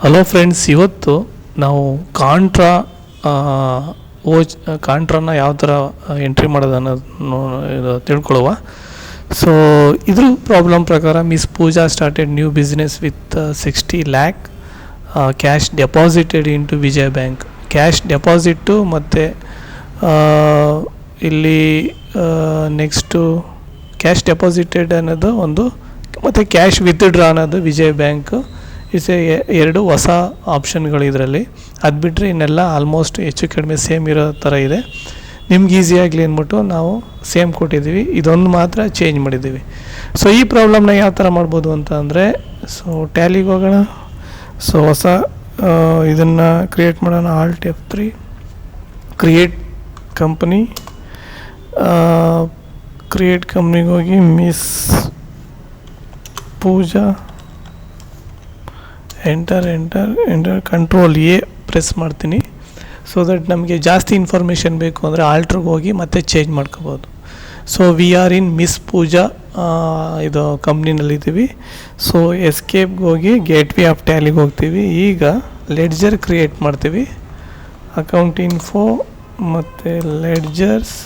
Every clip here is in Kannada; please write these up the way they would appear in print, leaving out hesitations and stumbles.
ಹಲೋ ಫ್ರೆಂಡ್ಸ್, ಇವತ್ತು ನಾವು ಕಾಂಟ್ರಾನ ಯಾವ ಥರ ಎಂಟ್ರಿ ಮಾಡೋದು ಅನ್ನೋದು ತಿಳ್ಕೊಳ್ಳುವ. ಸೊ ಇದ್ರ ಪ್ರಾಬ್ಲಮ್ ಪ್ರಕಾರ miss Pooja started new business with 60 lakh cash deposited into Vijaya bank. Cash deposit ಮತ್ತು ಇಲ್ಲಿ ನೆಕ್ಸ್ಟು ಕ್ಯಾಶ್ ಡೆಪಾಸಿಟೆಡ್ ಅನ್ನೋದು ಒಂದು, ಮತ್ತು ಕ್ಯಾಶ್ ವಿತ್ಡ್ರಾ ಅನ್ನೋದು ವಿಜಯ ಬ್ಯಾಂಕ್. ಎರಡು ಹೊಸ ಆಪ್ಷನ್ಗಳು ಇದರಲ್ಲಿ. ಅದು ಬಿಟ್ಟರೆ ಇನ್ನೆಲ್ಲ ಆಲ್ಮೋಸ್ಟ್ ಹೆಚ್ಚು ಕಡಿಮೆ ಸೇಮ್ ಇರೋ ಥರ ಇದೆ. ನಿಮ್ಗೆ ಈಸಿಯಾಗಲಿ ಅಂದ್ಬಿಟ್ಟು ನಾವು ಸೇಮ್ ಕೊಟ್ಟಿದ್ದೀವಿ, ಇದೊಂದು ಮಾತ್ರ ಚೇಂಜ್ ಮಾಡಿದ್ದೀವಿ. ಸೊ ಈ ಪ್ರಾಬ್ಲಮ್ನ ಯಾವ ಥರ ಮಾಡ್ಬೋದು ಅಂತ ಅಂದರೆ, ಸೊ ಟ್ಯಾಲಿಗೆ ಹೋಗೋಣ. ಸೊ ಹೊಸ ಇದನ್ನು ಕ್ರಿಯೇಟ್ ಮಾಡೋಣ. Alt F3, create company. Create ಕಂಪ್ನಿಗೆ ಹೋಗಿ miss Pooja, enter control A press ಮಾಡ್ತೀನಿ. ಸೊ ದಟ್ ನಮಗೆ ಜಾಸ್ತಿ ಇನ್ಫಾರ್ಮೇಷನ್ ಬೇಕು ಅಂದರೆ ಆಲ್ಟ್ರಿಗೆ ಹೋಗಿ ಮತ್ತೆ ಚೇಂಜ್ ಮಾಡ್ಕೋಬೋದು. So we are in Miss Pooja ಇದು ಕಂಪ್ನಿನಲ್ಲಿದ್ದೀವಿ. ಸೊ ಎಸ್ಕೇಪ್ಗೆ ಹೋಗಿ ಗೇಟ್ವೇ ಆಫ್ ಟ್ಯಾಲಿಗೆ ಹೋಗ್ತೀವಿ. ಈಗ ಲೆಡ್ಜರ್ ಕ್ರಿಯೇಟ್ ಮಾಡ್ತೀವಿ. ಅಕೌಂಟ್ ಇನ್ಫೋ ಮತ್ತು ledgers.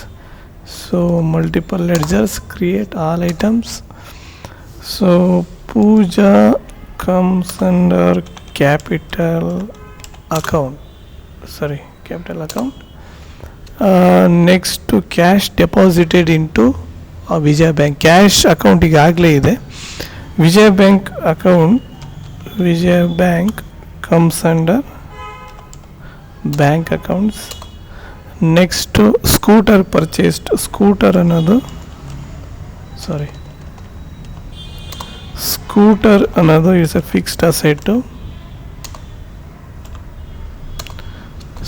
So multiple ledgers, create all items. So Pooja comes under capital account. Next to cash deposited into Vijay Bank. Cash account ಈಗಾಗಲೇ ಇದೆ. Vijay Bank account, Vijay Bank comes under bank accounts. Next to scooter purchased. Scooter ಅನ್ನೋದು ಸ್ಕೂಟರ್ ಅನ್ನೋದು is a fixed asset.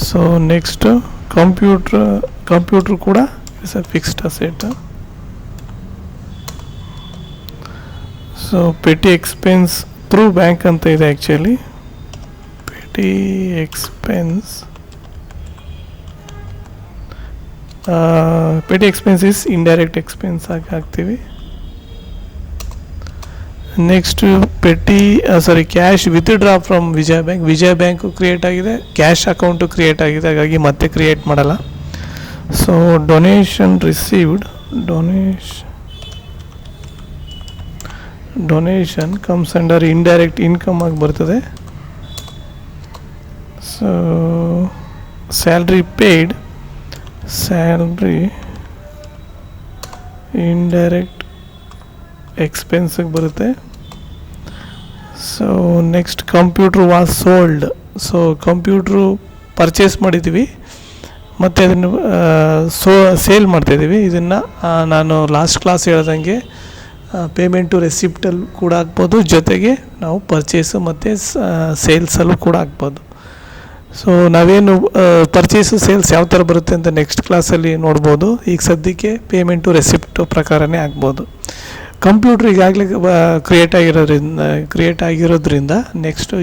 So next computer ಕೂಡ is a fixed asset. So petty expense through bank ಅಂತ ಇದೆ. Actually petty expense is indirect expense ಆಗಿ ಹಾಕ್ತೀವಿ. Next cash withdraw from Vijaya bank. Vijaya bank create ಆಗಿದೆ, ಕ್ಯಾಶ್ ಅಕೌಂಟು ಕ್ರಿಯೇಟ್ ಆಗಿದೆ, ಹಾಗಾಗಿ ಮತ್ತೆ ಕ್ರಿಯೇಟ್ ಮಾಡಲ್ಲ. So donation received, donation comes under indirect income ಆಗಿ ಬರ್ತದೆ. So salary paid, salary indirect ಎಕ್ಸ್ಪೆನ್ಸಿಗೆ ಬರುತ್ತೆ. So next computer was sold. So computer purchase ಮಾಡಿದ್ದೀವಿ ಮತ್ತು ಅದನ್ನು ಸೇಲ್ ಮಾಡ್ತಾಯಿದ್ದೀವಿ. ಇದನ್ನು ನಾನು ಲಾಸ್ಟ್ ಕ್ಲಾಸ್ ಹೇಳ್ದಂಗೆ ಪೇಮೆಂಟು ರೆಸಿಪ್ಟಲ್ಲಿ ಕೂಡ ಹಾಕ್ಬೋದು, ಜೊತೆಗೆ ನಾವು ಪರ್ಚೇಸು ಮತ್ತು ಸೇಲ್ಸಲ್ಲೂ ಕೂಡ ಹಾಕ್ಬೋದು. ಸೊ ನಾವೇನು ಪರ್ಚೇಸು ಸೇಲ್ಸ್ ಯಾವ ಥರ ಬರುತ್ತೆ ಅಂತ ನೆಕ್ಸ್ಟ್ ಕ್ಲಾಸಲ್ಲಿ ನೋಡ್ಬೋದು. ಈಗ ಸದ್ಯಕ್ಕೆ ಪೇಮೆಂಟು ರೆಸಿಪ್ಟು ಪ್ರಕಾರನೇ ಆಗ್ಬೋದು. ಕಂಪ್ಯೂಟ್ರ್ ಈಗಾಗಲೇ ಕ್ರಿಯೇಟ್ ಆಗಿರೋದ್ರಿಂದ ನೆಕ್ಸ್ಟು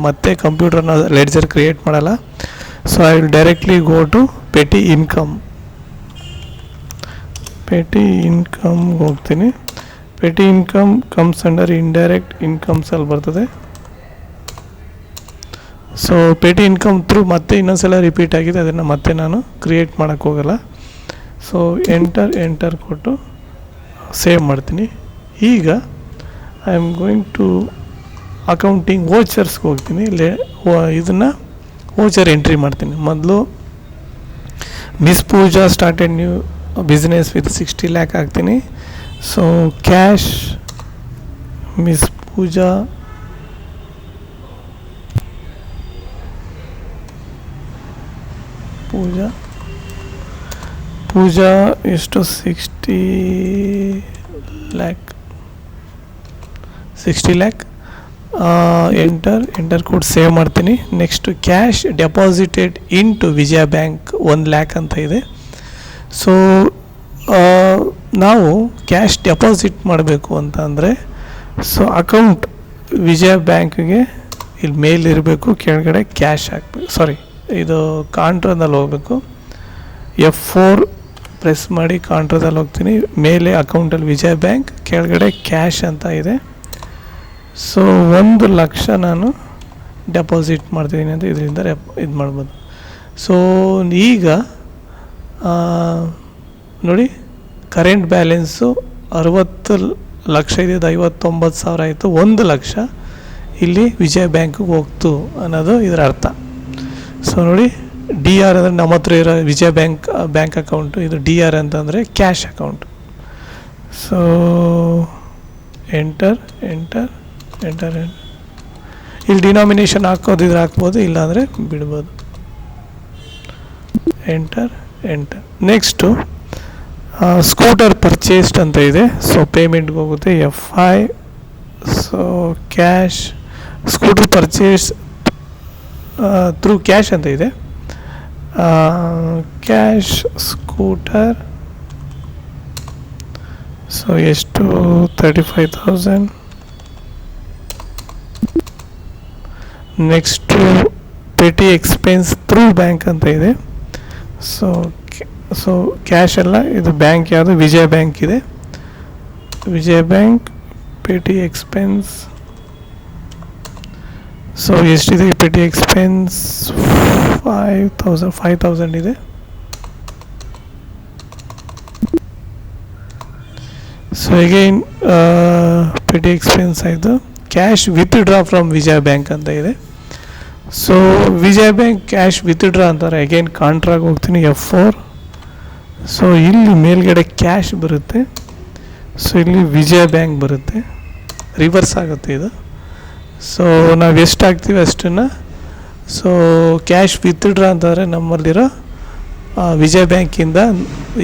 ಮತ್ತೆ ಕಂಪ್ಯೂಟರ್ನ ಲೆಡ್ಜರ್ ಕ್ರಿಯೇಟ್ ಮಾಡಲ್ಲ. So I will directly go to petty ಇನ್ಕಮ್ಗೆ ಹೋಗ್ತೀನಿ. Petty income comes under indirect ಇನ್ಕಮ್ಸಲ್ಲಿ ಬರ್ತದೆ. ಸೊ ಪೆಟಿ ಇನ್ಕಮ್ ಥ್ರೂ ಮತ್ತೆ ಇನ್ನೊಂದ್ಸಲ ರಿಪೀಟ್ ಆಗಿದೆ, ಅದನ್ನು ಮತ್ತೆ ನಾನು ಕ್ರಿಯೇಟ್ ಮಾಡೋಕ್ಕೆ ಹೋಗಲ್ಲ. ಸೊ ಎಂಟರ್ ಕೊಟ್ಟು ಸೇವ್ ಮಾಡ್ತೀನಿ. ಈಗ I am going to accounting ವೋಚರ್ಸ್ಗೆ ಹೋಗ್ತೀನಿ. ಇದನ್ನು ವೋಚರ್ ಎಂಟ್ರಿ ಮಾಡ್ತೀನಿ. ಮೊದಲು Miss Pooja started new business with 60 lakh ಹಾಕ್ತೀನಿ. ಸೊ ಕ್ಯಾಶ್ ಮಿಸ್ ಪೂಜಾ ಎಷ್ಟು 60 lakh. ಎಂಟರ್ ಕೊಟ್ಟು ಸೇವ್ ಮಾಡ್ತೀನಿ. Next cash deposited into Vijaya bank 1 lakh ಅಂತ ಇದೆ. ಸೊ ನಾವು ಕ್ಯಾಶ್ ಡೆಪಾಸಿಟ್ ಮಾಡಬೇಕು ಅಂತ ಅಂದರೆ, ಸೊ ಅಕೌಂಟ್ ವಿಜಯ ಬ್ಯಾಂಕ್ಗೆ ಇಲ್ಲಿ ಮೇಲಿರಬೇಕು, ಕೆಳಗಡೆ ಕ್ಯಾಶ್ ಹಾಕಬೇಕು. ಇದು ಕಾಂಟ್ರಾದಲ್ಲಿ ಹೋಗಬೇಕು. F4 ಪ್ರೆಸ್ ಮಾಡಿ ಕಾಂಟ್ರಾದಲ್ಲಿ ಹೋಗ್ತೀನಿ. ಮೇಲೆ ಅಕೌಂಟಲ್ಲಿ ವಿಜಯ ಬ್ಯಾಂಕ್, ಕೆಳಗಡೆ ಕ್ಯಾಶ್ ಅಂತ ಇದೆ. ಸೊ 1 ಲಕ್ಷ ನಾನು ಡೆಪಾಸಿಟ್ ಮಾಡ್ತಿದ್ದೀನಿ ಅಂತ ಇದರಿಂದ ಇದು ಮಾಡ್ಬೋದು. ಸೊ ಈಗ ನೋಡಿ, ಕರೆಂಟ್ ಬ್ಯಾಲೆನ್ಸು 60 ಲಕ್ಷ ಇದೆ, 59,000 ಆಯಿತು. 1 ಲಕ್ಷ ಇಲ್ಲಿ ವಿಜಯ ಬ್ಯಾಂಕಿಗೆ ಹೋಗ್ತು ಅನ್ನೋದು ಇದರ ಅರ್ಥ. ಸೊ ನೋಡಿ, ಡಿ ಆರ್ ಅಂದರೆ ನಮ್ಮ ಹತ್ರ ಇರೋ ವಿಜಯ ಬ್ಯಾಂಕ್ ಅಕೌಂಟು, ಇದು ಡಿ ಆರ್ ಅಂತಂದರೆ ಕ್ಯಾಶ್ ಅಕೌಂಟ್. ಸೊ ಎಂಟರ್ ಇಲ್ಲಿ ಡಿನಾಮಿನೇಷನ್ ಹಾಕೋದಿದ್ರೆ ಹಾಕ್ಬೋದು, ಇಲ್ಲಾಂದರೆ ಬಿಡ್ಬೋದು. ಎಂಟರ್. ನೆಕ್ಸ್ಟು ಸ್ಕೂಟರ್ ಪರ್ಚೇಸ್ಡ್ ಅಂತ ಇದೆ. ಸೊ ಪೇಮೆಂಟ್ಗೆ ಹೋಗುತ್ತೆ, FI. So cash, scooter purchase through cash ಅಂತ ಇದೆ. Cash scooter. ಸೊ ಎಷ್ಟು? 35,000. Next petty expense through bank ಅಂತ ಇದೆ. ಸೊ ಕ್ಯಾಶ್ ಎಲ್ಲ ಇದು ಬ್ಯಾಂಕ್ ಯಾವುದು? ವಿಜಯ ಬ್ಯಾಂಕ್ ಇದೆ. ವಿಜಯ ಬ್ಯಾಂಕ್ ಪೆಟಿ ಎಕ್ಸ್ಪೆನ್ಸ್. ಸೊ ಎಷ್ಟಿದೆ ಪೆಟಿ ಎಕ್ಸ್ಪೆನ್ಸ್? 5,000 ಇದೆ. ಸೊ ಅಗೈನ್ ಪೆಟಿ ಎಕ್ಸ್ಪೆನ್ಸ್ ಆಯಿತು. Cash withdraw from Vijaya bank ಅಂತ ಇದೆ. ಸೊ ವಿಜಯ ಬ್ಯಾಂಕ್ ಕ್ಯಾಶ್ ವಿತ್ಡ್ರಾ ಅಂತಾರೆ. ಅಗೈನ್ ಕಾಂಟ್ರಾಗೆ ಹೋಗ್ತೀನಿ, F4. ಸೊ ಇಲ್ಲಿ ಮೇಲ್ಗಡೆ ಕ್ಯಾಶ್ ಬರುತ್ತೆ. ಸೊ ಇಲ್ಲಿ ವಿಜಯ ಬ್ಯಾಂಕ್ ಬರುತ್ತೆ, ರಿವರ್ಸ್ ಆಗುತ್ತೆ ಇದು. ಸೊ ನಾವು ಎಷ್ಟು ಹಾಕ್ತೀವಿ ಅಷ್ಟನ್ನು. ಸೊ ಕ್ಯಾಶ್ ವಿತ್ಡ್ರಾ ಅಂತಂದರೆ ನಮ್ಮಲ್ಲಿರೋ ವಿಜಯ ಬ್ಯಾಂಕಿಂದ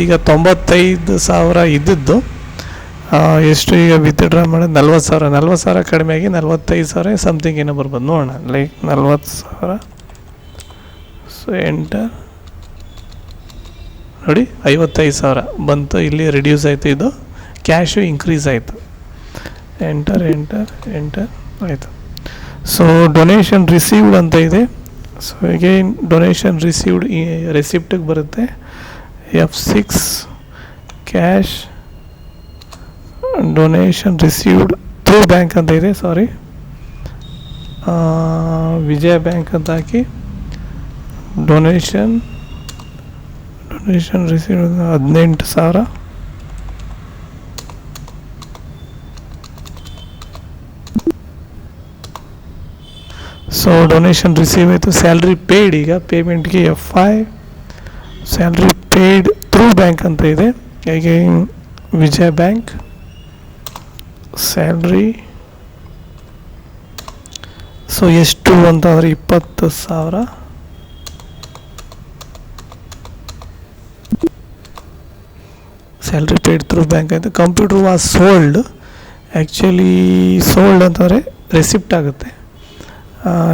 ಈಗ 95,000 ಇದ್ದದ್ದು ಎಷ್ಟು ಈಗ ವಿತ್ಡ್ರಾ ಮಾಡೋದು? 40,000. 40,000 ಕಡಿಮೆ ಆಗಿ 45,000 ಸಮಥಿಂಗ್ ಏನೋ ಬರ್ಬೋದು, ನೋಡೋಣ. ಲೈಕ್ 40,000. So enter. ನೋಡಿ, 55,000 ಬಂತು. ಇಲ್ಲಿ ರಿಡ್ಯೂಸ್ ಆಯಿತು, ಇದು ಕ್ಯಾಶು ಇನ್ಕ್ರೀಸ್ ಆಯಿತು. ಎಂಟರ್ ಆಯಿತು. ಸೊ ಡೊನೇಷನ್ ರಿಸೀವ್ಡ್ ಅಂತ ಇದೆ. ಸೊ ಅಗೈನ್ ಡೊನೇಷನ್ ರಿಸೀವ್ಡ್ ರೆಸಿಪ್ಟಿಗೆ ಬರುತ್ತೆ, F6. Cash donation received through bank ಅಂತ ಇದೆ, ಸಾರಿ, ವಿಜಯ ಬ್ಯಾಂಕ್ ಅಂತ ಹಾಕಿ donation received 18,000. So donation receive ಆಯಿತು. ಸ್ಯಾಲ್ರಿ ಪೇಯ್ಡ್, ಈಗ ಪೇಮೆಂಟ್ಗೆ FI. Salary paid through bank ಅಂತ ಇದೆ. Again Vijaya bank. Salary so ಎಷ್ಟು ಅಂತಂದರೆ 20,000. ಸ್ಯಾಲ್ರಿ ಪೇಯ್ಡ್ ಥ್ರೂ ಬ್ಯಾಂಕ್ ಆಯಿತು. Computer was sold. Actually sold ಅಂತಂದರೆ ರೆಸಿಪ್ಟ್ ಆಗುತ್ತೆ.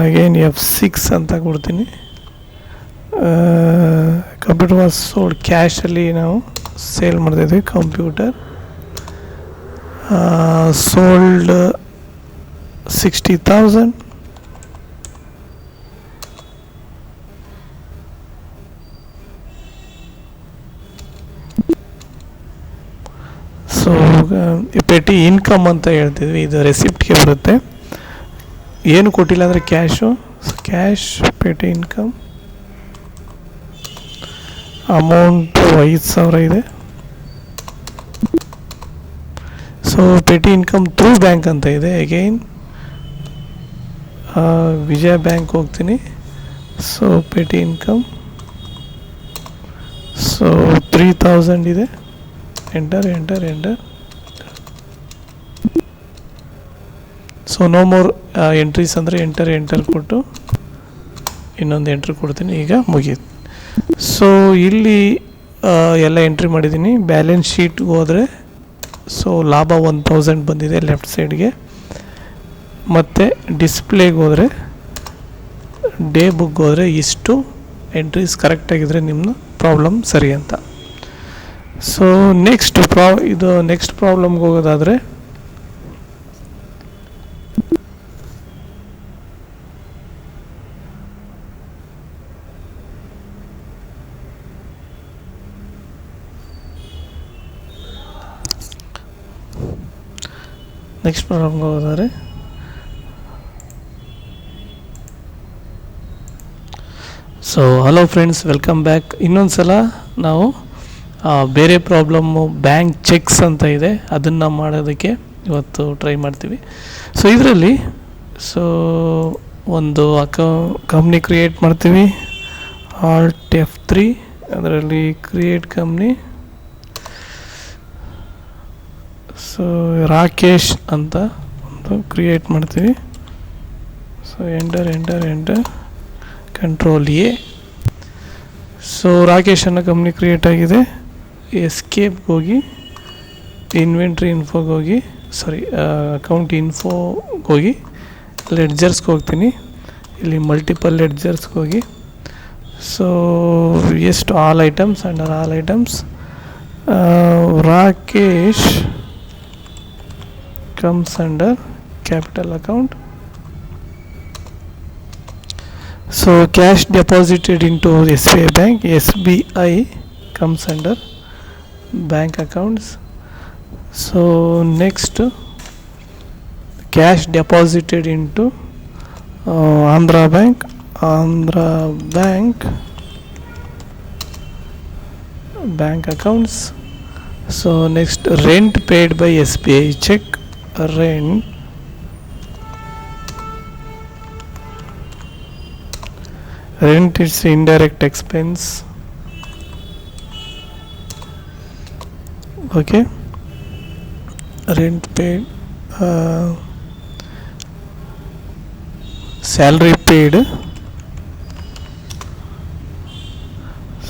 ಅಗೇನ್ F6 ಅಂತ ಕೊಡ್ತೀನಿ. ಕಂಪ್ಯೂಟರ್ ವಾಸ್ ಸೋಲ್ಡ್, ಕ್ಯಾಶಲ್ಲಿ ನಾವು ಸೇಲ್ ಮಾಡ್ತಾಯಿದ್ವಿ. Computer sold 60,000. So petty income ಅಂತ ಹೇಳ್ತಿದ್ವಿ, ಇದು ರೆಸಿಪ್ಟ್ಗೆ ಬರುತ್ತೆ. ಏನು ಕೊಟ್ಟಿಲ್ಲ ಅಂದರೆ cash. Cash petty income amount 5,000 ಇದೆ. So petty income through bank ಅಂತ ಇದೆ. ಅಗೈನ್ ವಿಜಯ ಬ್ಯಾಂಕ್ ಹೋಗ್ತೀನಿ. ಸೊ ಪೆಟಿ ಇನ್ಕಮ್ ಸೊ 3,000 ಇದೆ. Enter. So no more entries ಅಂದರೆ ಎಂಟರ್ ಕೊಟ್ಟು ಇನ್ನೊಂದು ಎಂಟ್ರಿ ಕೊಡ್ತೀನಿ. ಈಗ ಮುಗೀತು. ಸೊ ಇಲ್ಲಿ ಎಲ್ಲ ಎಂಟ್ರಿ ಮಾಡಿದ್ದೀನಿ. ಬ್ಯಾಲೆನ್ಸ್ ಶೀಟ್ಗೆ ಹೋದರೆ ಸೊ ಲಾಭ 1,000 ಬಂದಿದೆ ಲೆಫ್ಟ್ ಸೈಡ್ಗೆ. ಮತ್ತು ಡಿಸ್ಪ್ಲೇಗೆ ಹೋದರೆ, ಡೇ ಬುಕ್ಗೆ ಹೋದರೆ ಇಷ್ಟು ಎಂಟ್ರೀಸ್ ಕರೆಕ್ಟಾಗಿದ್ದರೆ ನಿಮ್ಮ ಪ್ರಾಬ್ಲಮ್ ಸರಿ ಅಂತ. ಸೊ ನೆಕ್ಸ್ಟ್ ಪ್ರಾಬ್ಲಮ್ಗೆ ಹೋಗೋದಾದರೆ so hello friends, welcome back. ಇನ್ನೊಂದು ಸಲ ನಾವು ಬೇರೆ ಪ್ರಾಬ್ಲಮ್ಮು ಬ್ಯಾಂಕ್ ಚೆಕ್ಸ್ ಅಂತ ಇದೆ, ಅದನ್ನು ಮಾಡೋದಕ್ಕೆ ಇವತ್ತು ಟ್ರೈ ಮಾಡ್ತೀವಿ. ಸೊ ಇದರಲ್ಲಿ ಒಂದು ಕಂಪ್ನಿ ಕ್ರಿಯೇಟ್ ಮಾಡ್ತೀವಿ. Alt F3, ಅದರಲ್ಲಿ ಕ್ರಿಯೇಟ್ ಕಂಪ್ನಿ. ಸೊ ರಾಕೇಶ್ ಅಂತ ಒಂದು ಕ್ರಿಯೇಟ್ ಮಾಡ್ತೀವಿ. So enter control A. So Rakesh ಅನ್ನೋ ಕಂಪ್ನಿ ಕ್ರಿಯೇಟ್ ಆಗಿದೆ. ಎಸ್ಕೇಪ್ಗೆ ಹೋಗಿ ಇನ್ವೆಂಟ್ರಿ ಇನ್ಫೋಗೆ ಹೋಗಿ ಅಕೌಂಟ್ ಇನ್ಫೋಗೆ ಹೋಗಿ ಲೆಡ್ಜರ್ಸ್ಗೆ ಹೋಗ್ತೀನಿ. ಇಲ್ಲಿ ಮಲ್ಟಿಪಲ್ ಲೆಡ್ಜರ್ಸ್ಗೆ ಹೋಗಿ ಸೊ ಎಷ್ಟು all items under all items Rakesh comes under capital account. So cash deposited into SBI bank, SBI comes under bank accounts. So next, cash deposited into Andhra bank bank accounts. So next, rent paid by SBI check, rent is indirect expense. Okay, rent paid, salary paid,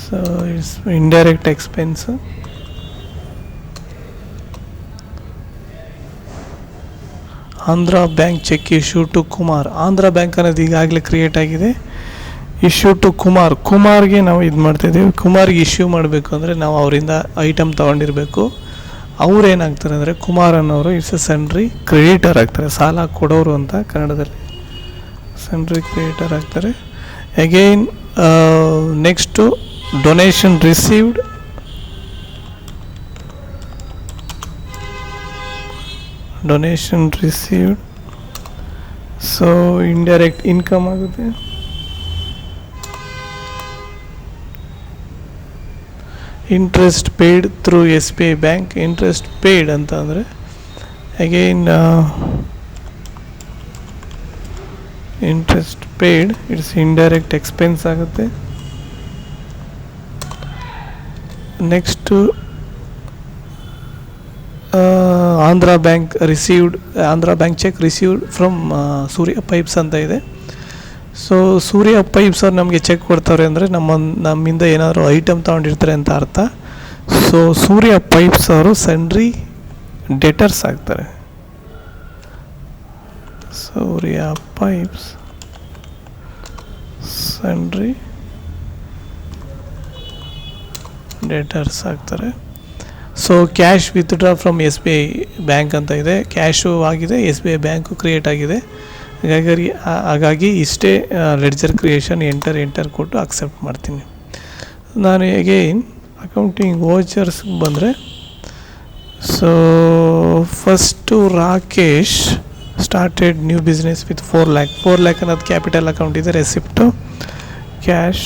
so it's indirect expense. Andhra bank cheque issue to Kumar. Andhra bank ಅನ್ನೋದು ಈಗಾಗಲೇ ಕ್ರಿಯೇಟ್ ಆಗಿದೆ. ಇಶ್ಯೂ ಟು ಕುಮಾರ್ಗೆ ನಾವು ಇದು ಮಾಡ್ತಾಯಿದ್ದೀವಿ. ಕುಮಾರ್ಗೆ ಇಶ್ಯೂ ಮಾಡಬೇಕು ಅಂದರೆ ನಾವು ಅವರಿಂದ ಐಟಮ್ ತೊಗೊಂಡಿರಬೇಕು. ಅವ್ರು ಏನಾಗ್ತಾರೆ ಅಂದರೆ ಕುಮಾರ್ ಅನ್ನೋರು ಇಟ್ಸ್ ಎ ಸನ್ರಿ ಕ್ರೆಡಿಟರ್ ಆಗ್ತಾರೆ, ಸಾಲ ಕೊಡೋರು ಅಂತ ಕನ್ನಡದಲ್ಲಿ ಸನ್ರಿ ಕ್ರೆಡಿಟರ್ ಆಗ್ತಾರೆ. Again next donation received, so indirect income ಆಗುತ್ತೆ. Interest paid through SBI bank. Interest paid ಅಂತ ಅಂದರೆ again interest paid it's indirect expense ಆಗುತ್ತೆ. Next Andhra bank cheque received from Surya pipes ಅಂತ ಇದೆ. ಸೊ ಸೂರ್ಯ ಪೈಪ್ಸ್ ಅವ್ರು ನಮಗೆ ಚೆಕ್ ಕೊಡ್ತಾರೆ ಅಂದರೆ ನಮ್ಮಿಂದ ಏನಾದರೂ ಐಟಮ್ ತೊಗೊಂಡಿರ್ತಾರೆ ಅಂತ ಅರ್ಥ. ಸೊ ಸೂರ್ಯ ಪೈಪ್ಸ್ ಅವರು ಸನ್ರಿ ಡೆಟರ್ಸ್ ಆಗ್ತಾರೆ. ಸೂರ್ಯ ಪೈಪ್ಸ್ ಸನ್ರಿ ಡೆಟರ್ಸ್ ಆಗ್ತಾರೆ. So cash withdraw from SBI bank ಅಂತ ಇದೆ, ಕ್ಯಾಶು ಆಗಿದೆ, SBI ಬ್ಯಾಂಕು ಕ್ರಿಯೇಟ್ ಆಗಿದೆ. ಹಾಗಾಗಿ ಇಷ್ಟೇ ಲೆಡ್ಜರ್ ಕ್ರಿಯೇಷನ್. ಎಂಟರ್ ಕೊಟ್ಟು ಅಕ್ಸೆಪ್ಟ್ ಮಾಡ್ತೀನಿ. ನಾನು ಅಗೈನ್ ಅಕೌಂಟಿಂಗ್ ವೋಚರ್ಸ್ಗೆ ಬಂದರೆ, so first Rakesh started new business with 4 lakh ಅನ್ನೋದು ಕ್ಯಾಪಿಟಲ್ ಅಕೌಂಟ್ ಇದೆ. Receipt cash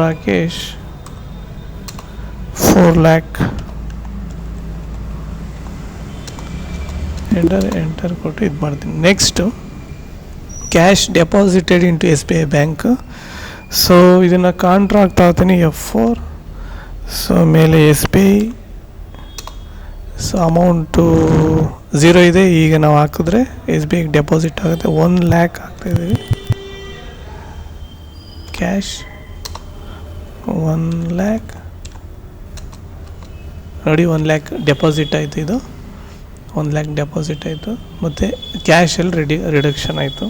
Rakesh 4 lakh enter ಕೊಟ್ಟು ಇದು ಮಾಡ್ತೀನಿ. Next cash deposited into SBI bank. So ಇದನ್ನು ಕಾಂಟ್ರಾಕ್ಟ್ ಆಗ್ತೀನಿ F4. ಸೊ ಮೇಲೆ SBI, ಸೊ ಅಮೌಂಟು 0 ಇದೆ. ಈಗ ನಾವು ಹಾಕಿದ್ರೆ SBIಗೆ ಡೆಪಾಸಿಟ್ ಆಗುತ್ತೆ. 1 lakh ಹಾಕ್ತಾಯಿದ್ದೀವಿ. ಕ್ಯಾಶ್ 1 lakh ನೋಡಿ, 1 lakh ಡೆಪಾಸಿಟ್ ಆಯಿತು. ಇದು 1 lakh ಡೆಪಾಸಿಟ್ ಆಯಿತು. ಮತ್ತು ಕ್ಯಾಶಲ್ಲಿ ರಿಡಕ್ಷನ್ ಆಯಿತು.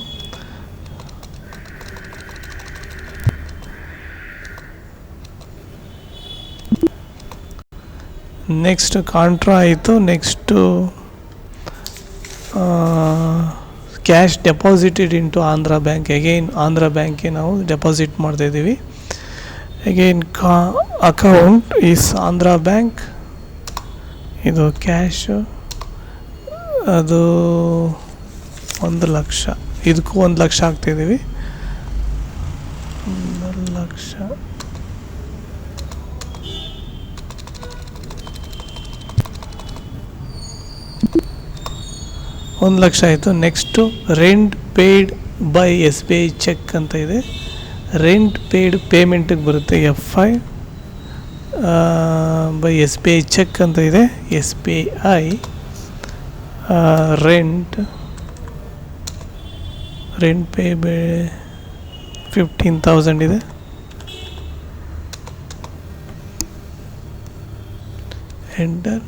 ನೆಕ್ಸ್ಟ್ ಕಾಂಟ್ರಾ ಆಯಿತು. Next cash deposited into Andhra bank. Again Andhra ಬ್ಯಾಂಕ್ಗೆ ನಾವು ಡೆಪಾಸಿಟ್ ಮಾಡ್ತಾಯಿದ್ದೀವಿ. Again account is Andhra bank. ಇದು ಕ್ಯಾಶು, ಅದು 1 ಲಕ್ಷ. ಇದಕ್ಕೂ 1 ಲಕ್ಷ ಹಾಕ್ತಾಯಿದ್ದೀವಿ. 1 1,00,000 ಆಯಿತು. Next rent paid by S B I cheque ಅಂತ ಇದೆ. ರೆಂಟ್ ಪೇಯ್ಡ್ ಪೇಮೆಂಟಿಗೆ ಬರುತ್ತೆ FI by S B I cheque ಅಂತ ಇದೆ. S B I rent pay by 15,000 ಇದೆ. ಎಂಟರ್.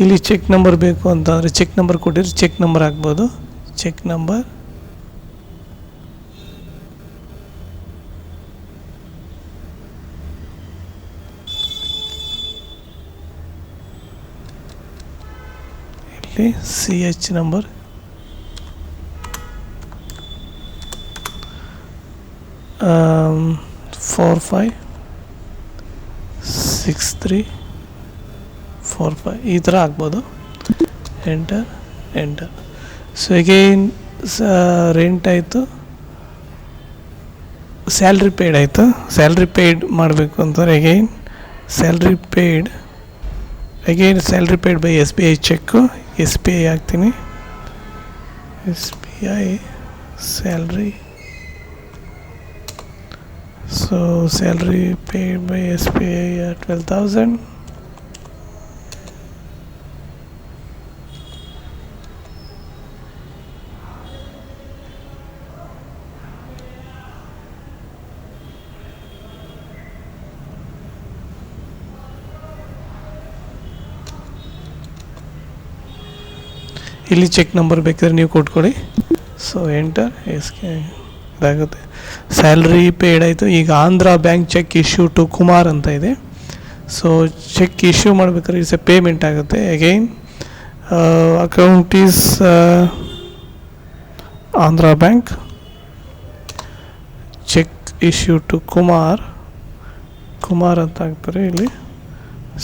ಇಲ್ಲಿ ಚೆಕ್ ನಂಬರ್ ಬೇಕು ಅಂತಂದರೆ ಚೆಕ್ ನಂಬರ್ ಕೊಟ್ಟಿದ್ರೆ ಚೆಕ್ ನಂಬರ್ ಹಾಕ್ಬೋದು. ಚೆಕ್ ನಂಬರ್ ಇಲ್ಲಿ CH ನಂಬರ್ um, 456345 ಈ ಥರ ಆಗ್ಬೋದು. ಎಂಟರ್. ಸೊ ಅಗೈನ್ ರೆಂಟ್ ಆಯಿತು, ಸ್ಯಾಲ್ರಿ ಪೇಯ್ಡ್ ಆಯಿತು. ಸ್ಯಾಲ್ರಿ ಪೇಯ್ಡ್ ಮಾಡಬೇಕು ಅಂತಂದರೆ salary paid by S B I cheque. S B I ಹಾಕ್ತೀನಿ. SBI salary. So salary paid by SBI at 12,000. ಇಲ್ಲಿ ಚೆಕ್ ನಂಬರ್ ಬೇಕಾದ್ರೆ ನೀವು ಕೊಟ್ಕೊಳ್ಳಿ. So enter. ಇದಾಗುತ್ತೆ. ಸ್ಯಾಲ್ರಿ ಪೇಯ್ಡ್ ಆಯಿತು. ಈಗ Andhra bank cheque issue to Kumar ಅಂತ ಇದೆ. ಸೊ ಚೆಕ್ ಇಶ್ಯೂ ಮಾಡಬೇಕಾದ್ರೆ ಇಟ್ಸ್ ಎ ಪೇಮೆಂಟ್ ಆಗುತ್ತೆ. Again account is Andhra bank. Cheque issue to Kumar ಅಂತ ಆಗ್ತಾರೆ ಇಲ್ಲಿ.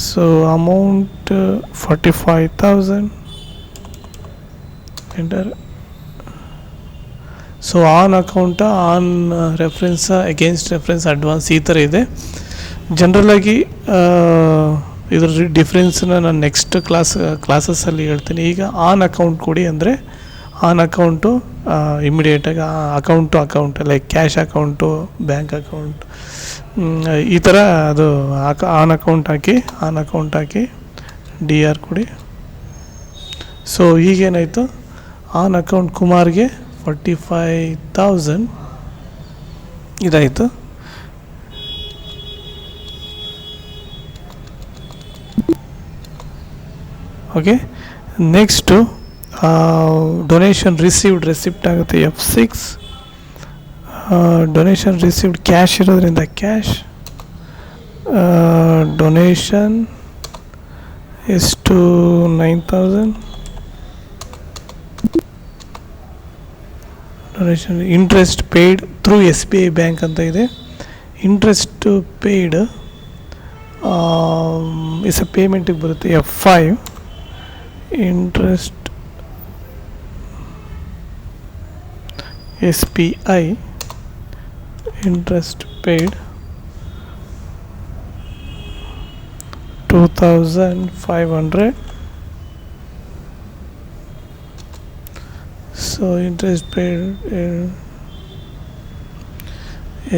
So amount 45,000. Enter. So on account, on reference, against reference, advance ಈ ಥರ ಇದೆ. ಜನರಲಾಗಿ ಇದ್ರ ಡಿಫ್ರೆನ್ಸ್ನ ನಾನು ನೆಕ್ಸ್ಟ್ ಕ್ಲಾಸಸ್ಸಲ್ಲಿ ಹೇಳ್ತೀನಿ. ಈಗ ಆನ್ ಅಕೌಂಟ್ ಕೊಡಿ ಅಂದರೆ ಆನ್ ಅಕೌಂಟು ಇಮಿಡಿಯೇಟಾಗಿ account like cash account, bank account ಈ ಥರ ಅದು ಆನ್ ಅಕೌಂಟ್ ಹಾಕಿ DR ಕೊಡಿ. ಸೊ ಈಗೇನಾಯಿತು, ಆನ್ ಅಕೌಂಟ್ ಕುಮಾರ್ಗೆ 45,000 ಇದಾಯಿತು. ಓಕೆ. ನೆಕ್ಸ್ಟು ಡೊನೇಷನ್ ರಿಸಿಪ್ಟ್ ಆಗುತ್ತೆ. F6 ಡೊನೇಷನ್ ರಿಸೀವ್ಡ್ ಕ್ಯಾಶ್ ಇರೋದ್ರಿಂದ ಕ್ಯಾಶ್. ಡೊನೇಷನ್ ಎಷ್ಟು 9,000. Donation. Interest paid through SBI bank ಅಂತ ಇದೆ. ಇಂಟ್ರೆಸ್ಟ್ ಪೇಯ್ಡ್ ಇಸ್ ಅ ಪೇಮೆಂಟಿಗೆ ಬರುತ್ತೆ. F5 interest SBI interest paid 2,500. So interest paid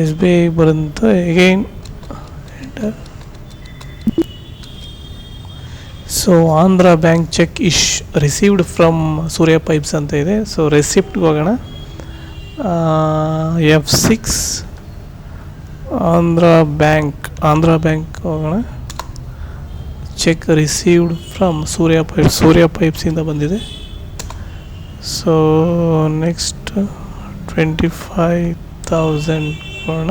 SBI ಬರುತ್ತೆ. Again enter. So Andhra bank cheque received from Surya pipes ಅಂತ ಇದೆ. ಸೊ ರೆಸಿಪ್ಟ್ಗೆ ಹೋಗೋಣ. F6 ಆಂಧ್ರ ಬ್ಯಾಂಕ್ ಹೋಗೋಣ. ಚೆಕ್ ರಿಸೀವ್ಡ್ ಫ್ರಮ್ ಸೂರ್ಯ ಪೈಪ್ಸಿಂದ ಬಂದಿದೆ. ಸೊ ನೆಕ್ಸ್ಟ್ 25,000 ಕೊಡೋಣ.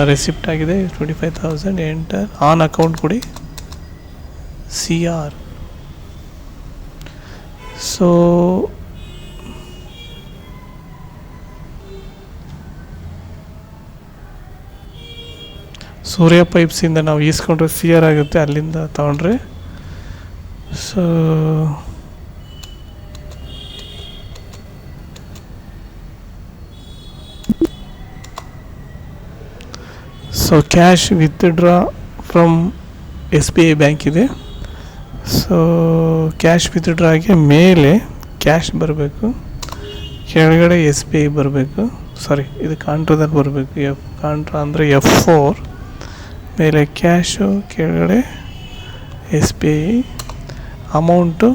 ರೆಸಿಪ್ಟ್ ಆಗಿದೆ 25,000. ಎಂಟರ್. ಆನ್ ಅಕೌಂಟ್ ಕೊಡಿ. CR. ಸೊ ಸೂರ್ಯ ಪೈಪ್ಸಿಂದ ನಾವು ಈಸ್ಕೊಂಡ್ರೆ CR ಆಗುತ್ತೆ, ಅಲ್ಲಿಂದ ತಗೊಂಡ್ರೆ. So cash withdraw from SBI bank ಇದೆ. ಸೊ ಕ್ಯಾಶ್ ವಿತ್ಡ್ರಾಗೆ ಮೇಲೆ ಕ್ಯಾಶ್ ಬರಬೇಕು, ಕೆಳಗಡೆ ಎಸ್ ಬಿ ಐ ಬರಬೇಕು. ಸಾರಿ, ಇದು ಕಾಂಟ್ರದಲ್ಲಿ ಬರಬೇಕು. ಕಾಂಟ್ರಾ ಅಂದರೆ F4, ಮೇಲೆ ಕ್ಯಾಶು, ಕೆಳಗಡೆ S B I. Amount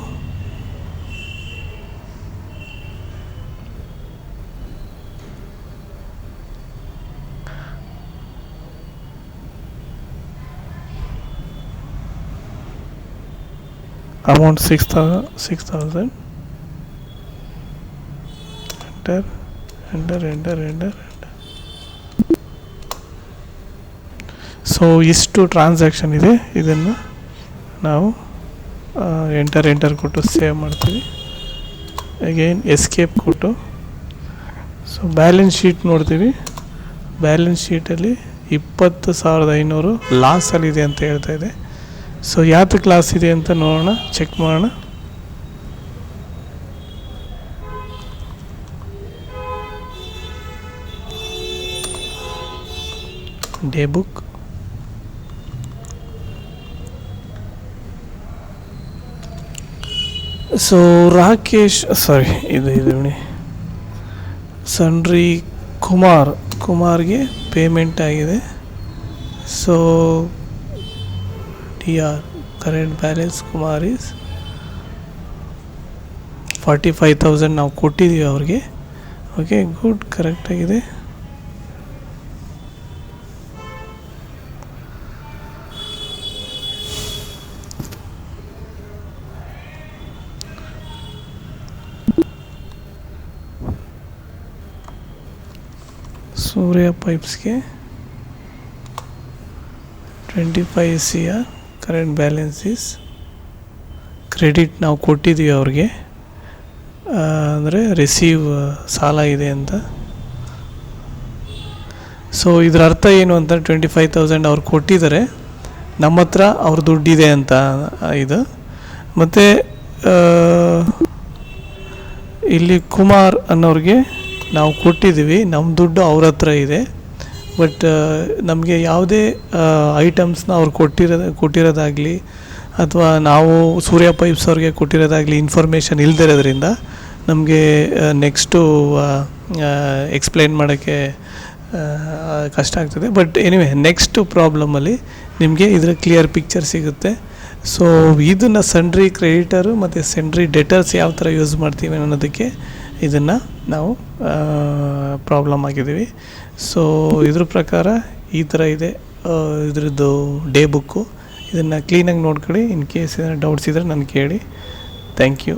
amount 6,000. Enter. So ಇಷ್ಟು ಟ್ರಾನ್ಸಾಕ್ಷನ್ ಇದೆ. ಇದನ್ನು ನಾವು ಎಂಟರ್ ಕೊಟ್ಟು ಸೇವ್ ಮಾಡ್ತೀವಿ. ಅಗೇನ್ ಎಸ್ಕೇಪ್ ಕೊಟ್ಟು ಸೊ ಬ್ಯಾಲೆನ್ಸ್ ಶೀಟ್ ನೋಡ್ತೀವಿ. ಬ್ಯಾಲೆನ್ಸ್ ಶೀಟಲ್ಲಿ 20,500 ಲಾಸಲ್ಲಿದೆ ಅಂತ ಹೇಳ್ತಾ ಇದೆ. ಸೊ ಯಾತಕ್ಕೆ ಲಾಸ್ ಇದೆ ಅಂತ ನೋಡೋಣ, ಚೆಕ್ ಮಾಡೋಣ. Day book, so Rakesh, sorry ಇದು ನೋಡಿ, ಸನ್ರಿ ಕುಮಾರ್ಗೆ ಪೇಮೆಂಟ್ ಆಗಿದೆ. So DR current balance Kumar is 45,000 ನಾವು ಕೊಟ್ಟಿದ್ದೀವಿ ಅವ್ರಿಗೆ. ಓಕೆ, ಗುಡ್, ಕರೆಕ್ಟಾಗಿದೆ. ಸೂರ್ಯ ಪೈಪ್ಸ್ಗೆ 25 CR current balance is credit ನಾವು ಕೊಟ್ಟಿದ್ದೀವಿ ಅವ್ರಿಗೆ, ಅಂದರೆ ರಿಸೀವ್ ಸಾಲ ಇದೆ ಅಂತ. ಸೊ ಇದರ ಅರ್ಥ ಏನು ಅಂತ, 25,000 ಅವ್ರು ಕೊಟ್ಟಿದ್ದಾರೆ, ನಮ್ಮ ಹತ್ರ ಅವ್ರ ದುಡ್ಡಿದೆ ಅಂತ ಇದು. ಮತ್ತು ಇಲ್ಲಿ ಕುಮಾರ್ ಅನ್ನೋರಿಗೆ ನಾವು ಕೊಟ್ಟಿದ್ದೀವಿ, ನಮ್ಮ ದುಡ್ಡು ಅವ್ರ ಹತ್ರ ಇದೆ. ಬಟ್ ನಮಗೆ ಯಾವುದೇ ಐಟಮ್ಸ್ನ ಅವ್ರು ಕೊಟ್ಟಿರೋದಾಗಲಿ ಅಥವಾ ನಾವು ಸೂರ್ಯ ಪೈಪ್ಸ್ ಅವ್ರಿಗೆ ಕೊಟ್ಟಿರೋದಾಗಲಿ ಇನ್ಫಾರ್ಮೇಷನ್ ಇಲ್ದಿರೋದ್ರಿಂದ ನಮಗೆ ನೆಕ್ಸ್ಟು ಎಕ್ಸ್ಪ್ಲೈನ್ ಮಾಡೋಕ್ಕೆ ಕಷ್ಟ ಆಗ್ತದೆ. ಬಟ್ ಎನಿವೆ, ನೆಕ್ಸ್ಟ್ ಪ್ರಾಬ್ಲಮಲ್ಲಿ ನಿಮಗೆ ಇದರ ಕ್ಲಿಯರ್ ಪಿಕ್ಚರ್ ಸಿಗುತ್ತೆ. ಸೊ ಇದನ್ನು ಸನ್ರಿ ಕ್ರೆಡಿಟರು ಮತ್ತು ಸನ್ರಿ ಡೆಟರ್ಸ್ ಯಾವ ಥರ ಯೂಸ್ ಮಾಡ್ತೀವಿ ಅನ್ನೋದಕ್ಕೆ ಇದನ್ನು ನಾವು ಪ್ರಾಬ್ಲಮ್ ಆಗಿದ್ದೀವಿ. ಸೊ ಇದ್ರ ಪ್ರಕಾರ ಈ ಥರ ಇದೆ ಇದ್ರದ್ದು ಡೇ ಬುಕ್ಕು. ಇದನ್ನು ಕ್ಲೀನಾಗಿ ನೋಡ್ಕೊಳ್ಳಿ. ಇನ್ ಕೇಸ್ ಏನಾದ್ರು ಡೌಟ್ಸ್ ಇದ್ದರೆ ನಾನು ಕೇಳಿ. Thank you.